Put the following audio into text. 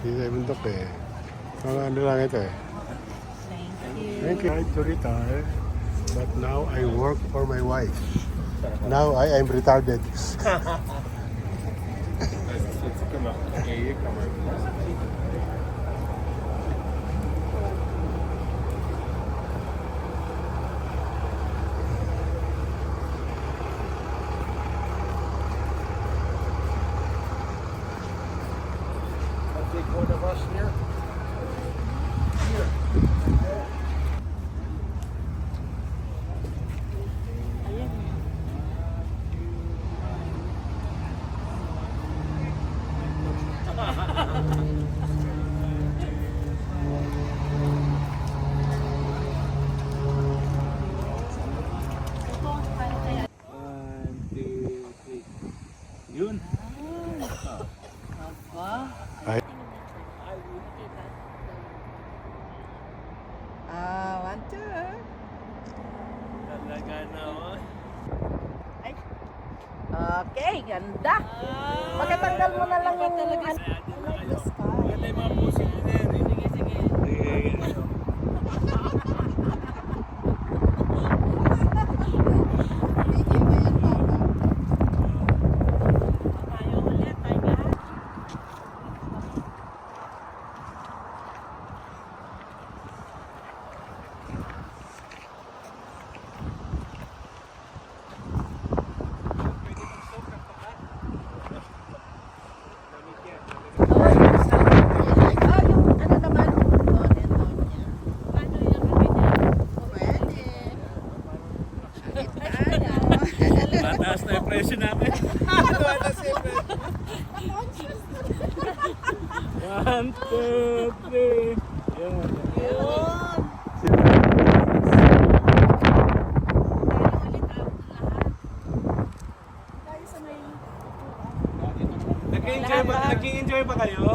Dito sa bundok eh. Mga ano lang ito eh. Thank you. I to retire, but now I work for my wife. Now I am retarded. Take one of us here. Yun. Ay. One, two. Talaga naman. Okay, ganda. Pagkatanggal mo na lang yung Maganda yung mga pusin nyo na yan eh. Sige. Mataas na yung presyo natin. One, two, three. Yun. Nag-enjoy ba kayo?